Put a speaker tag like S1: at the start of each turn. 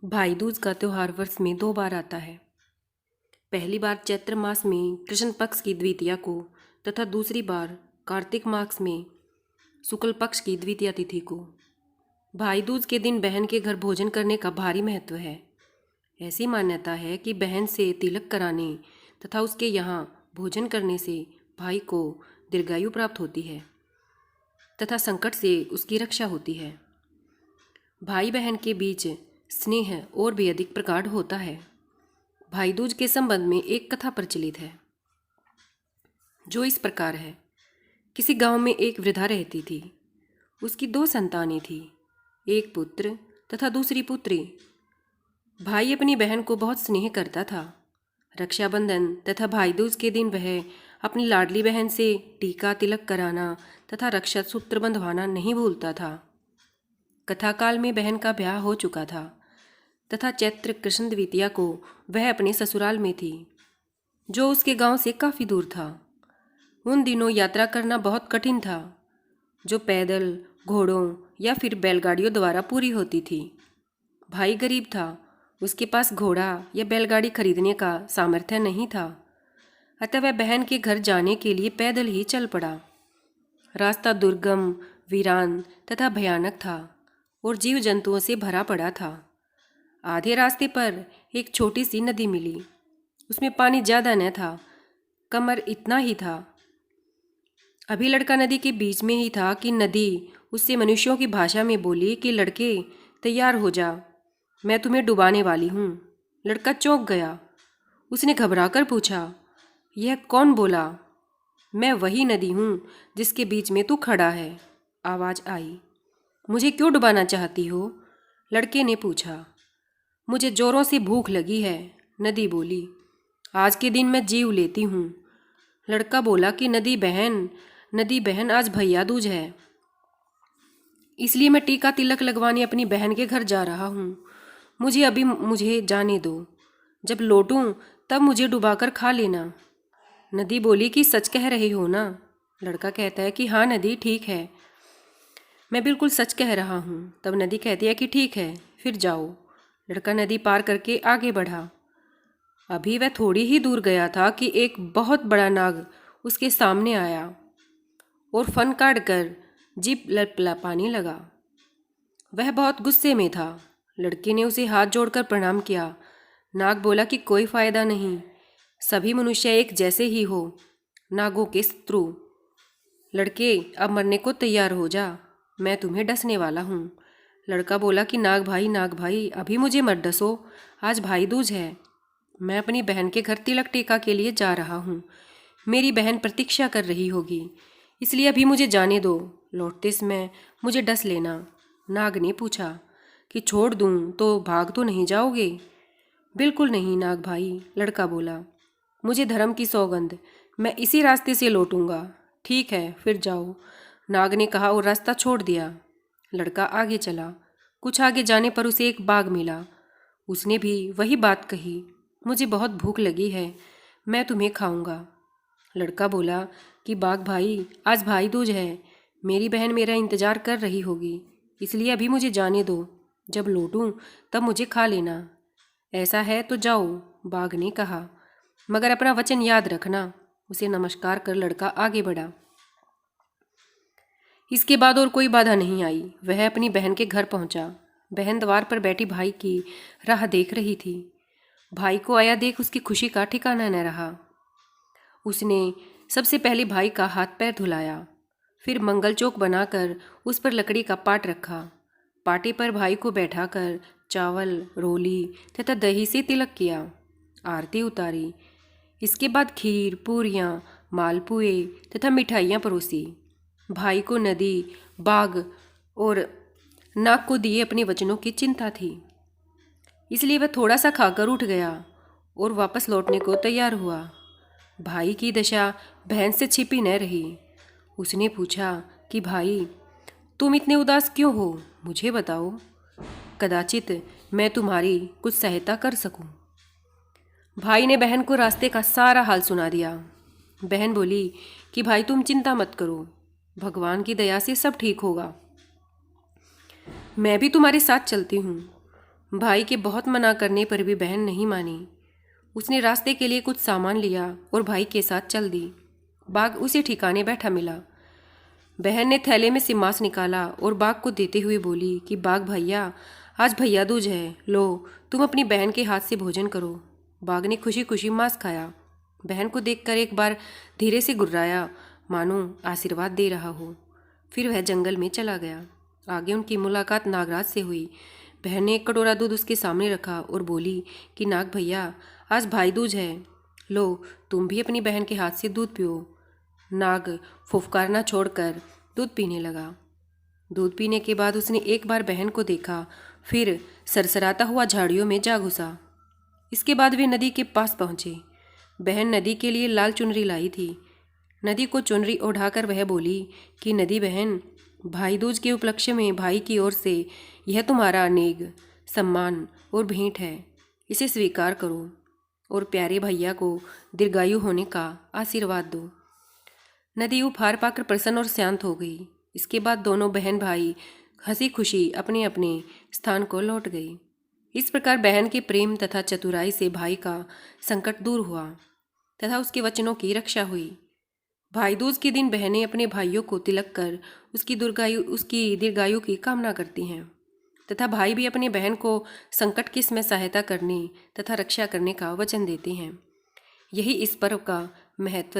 S1: भाई दूज का त्यौहार वर्ष में 2 बार आता है। पहली बार चैत्र मास में कृष्ण पक्ष की द्वितीया को तथा दूसरी बार कार्तिक मास में शुक्ल पक्ष की द्वितीया तिथि को। भाई दूज के दिन बहन के घर भोजन करने का भारी महत्व है। ऐसी मान्यता है कि बहन से तिलक कराने तथा उसके यहाँ भोजन करने से भाई को दीर्घायु प्राप्त होती है तथा संकट से उसकी रक्षा होती है। भाई बहन के बीच स्नेह और भी अधिक प्रगाढ़ होता है। भाई दूज के संबंध में एक कथा प्रचलित है जो इस प्रकार है। किसी गांव में एक वृद्धा रहती थी। उसकी 2 संतानें थी, एक पुत्र तथा दूसरी पुत्री। भाई अपनी बहन को बहुत स्नेह करता था। रक्षाबंधन तथा भाई दूज के दिन वह अपनी लाडली बहन से टीका तिलक कराना तथा रक्षा सूत्र बंधवाना नहीं भूलता था। कथाकाल में बहन का ब्याह हो चुका था तथा चैत्र कृष्ण द्वितीया को वह अपने ससुराल में थी, जो उसके गांव से काफ़ी दूर था। उन दिनों यात्रा करना बहुत कठिन था, जो पैदल, घोड़ों या फिर बैलगाड़ियों द्वारा पूरी होती थी। भाई गरीब था, उसके पास घोड़ा या बैलगाड़ी खरीदने का सामर्थ्य नहीं था, अतः वह बहन के घर जाने के लिए पैदल ही चल पड़ा। रास्ता दुर्गम, वीरान तथा भयानक था और जीव जंतुओं से भरा पड़ा था। आधे रास्ते पर एक छोटी सी नदी मिली। उसमें पानी ज़्यादा न था, कमर इतना ही था। अभी लड़का नदी के बीच में ही था कि नदी उससे मनुष्यों की भाषा में बोली कि लड़के तैयार हो जा, मैं तुम्हें डुबाने वाली हूँ। लड़का चौंक गया। उसने घबराकर पूछा, यह कौन बोला? मैं वही नदी हूँ जिसके बीच में तू खड़ा है, आवाज़ आई। मुझे क्यों डुबाना चाहती हो? लड़के ने पूछा। मुझे जोरों से भूख लगी है, नदी बोली। आज के दिन मैं जीव लेती हूँ। लड़का बोला कि नदी बहन आज भैया दूज है, इसलिए मैं टीका तिलक लगवाने अपनी बहन के घर जा रहा हूँ। मुझे जाने दो, जब लौटूं तब मुझे डुबाकर खा लेना। नदी बोली कि सच कह रहे हो ना? लड़का कहता है कि हाँ नदी, ठीक है, मैं बिल्कुल सच कह रहा हूँ। तब नदी कहती है कि ठीक है, फिर जाओ। लड़का नदी पार करके आगे बढ़ा। अभी वह थोड़ी ही दूर गया था कि एक बहुत बड़ा नाग उसके सामने आया और फन काट कर जीभ लपलपाने लगा। वह बहुत गुस्से में था। लड़के ने उसे हाथ जोड़कर प्रणाम किया। नाग बोला कि कोई फायदा नहीं, सभी मनुष्य एक जैसे ही हो, नागों के शत्रु। लड़के अब मरने को तैयार हो जा, मैं तुम्हें डसने वाला हूँ। लड़का बोला कि नाग भाई अभी मुझे मत डसो, आज भाई दूज है। मैं अपनी बहन के घर तिलक टीका के लिए जा रहा हूँ। मेरी बहन प्रतीक्षा कर रही होगी, इसलिए अभी मुझे जाने दो, लौटते समय मुझे डस लेना। नाग ने पूछा कि छोड़ दूँ तो भाग तो नहीं जाओगे? बिल्कुल नहीं नाग भाई, लड़का बोला। मुझे धर्म की सौगंध, मैं इसी रास्ते से लौटूंगा। ठीक है, फिर जाओ, नाग ने कहा और रास्ता छोड़ दिया। लड़का आगे चला। कुछ आगे जाने पर उसे एक बाघ मिला। उसने भी वही बात कही, मुझे बहुत भूख लगी है, मैं तुम्हें खाऊंगा। लड़का बोला कि बाघ भाई, आज भाई दूज है, मेरी बहन मेरा इंतजार कर रही होगी, इसलिए अभी मुझे जाने दो, जब लौटूं तब मुझे खा लेना। ऐसा है तो जाओ, बाघ ने कहा, मगर अपना वचन याद रखना। उसे नमस्कार कर लड़का आगे बढ़ा। इसके बाद और कोई बाधा नहीं आई। वह अपनी बहन के घर पहुंचा। बहन द्वार पर बैठी भाई की राह देख रही थी। भाई को आया देख उसकी खुशी का ठिकाना न रहा। उसने सबसे पहले भाई का हाथ पैर धुलाया, फिर मंगल चौक बनाकर उस पर लकड़ी का पाट रखा। पाटे पर भाई को बैठाकर चावल, रोली तथा दही से तिलक किया, आरती उतारी। इसके बाद खीर, पूरियाँ, मालपुए तथा मिठाइयाँ परोसी। भाई को नदी, बाघ और नाग को दिए अपने वचनों की चिंता थी, इसलिए वह थोड़ा सा खाकर उठ गया और वापस लौटने को तैयार हुआ। भाई की दशा बहन से छिपी न रही। उसने पूछा कि भाई, तुम इतने उदास क्यों हो? मुझे बताओ, कदाचित मैं तुम्हारी कुछ सहायता कर सकूं। भाई ने बहन को रास्ते का सारा हाल सुना दिया। बहन बोली कि भाई तुम चिंता मत करो, भगवान की दया से सब ठीक होगा, मैं भी तुम्हारे साथ चलती हूँ। भाई के बहुत मना करने पर भी बहन नहीं मानी। उसने रास्ते के लिए कुछ सामान लिया और भाई के साथ चल दी। बाघ उसी ठिकाने बैठा मिला। बहन ने थैले में से मांस निकाला और बाघ को देते हुए बोली कि बाघ भैया, आज भैया दूज है, लो तुम अपनी बहन के हाथ से भोजन करो। बाघ ने खुशी खुशी मांस खाया। बहन को देखकर एक बार धीरे से गुर्राया, मानो आशीर्वाद दे रहा हो। फिर वह जंगल में चला गया। आगे उनकी मुलाकात नागराज से हुई। बहन ने एक कटोरा दूध उसके सामने रखा और बोली कि नाग भैया, आज भाई दूज है, लो तुम भी अपनी बहन के हाथ से दूध पियो। नाग फुफकारना छोड़कर दूध पीने लगा। दूध पीने के बाद उसने एक बार बहन को देखा, फिर सरसराता हुआ झाड़ियों में जा घुसा। इसके बाद वे नदी के पास पहुंचे। बहन नदी के लिए लाल चुनरी लाई थी। नदी को चुनरी ओढ़ाकर वह बोली कि नदी बहन, भाई दूज के उपलक्ष्य में भाई की ओर से यह तुम्हारा अनेक सम्मान और भेंट है, इसे स्वीकार करो और प्यारे भैया को दीर्घायु होने का आशीर्वाद दो। नदी उपहार पाकर प्रसन्न और शांत हो गई। इसके बाद दोनों बहन भाई हंसी खुशी अपने अपने स्थान को लौट गए। इस प्रकार बहन के प्रेम तथा चतुराई से भाई का संकट दूर हुआ तथा उसके वचनों की रक्षा हुई। भाई दूज के दिन बहनें अपने भाइयों को तिलक कर उसकी दीर्घायु की कामना करती हैं तथा भाई भी अपनी बहन को संकट के समय सहायता करने तथा रक्षा करने का वचन देते हैं। यही इस पर्व का महत्व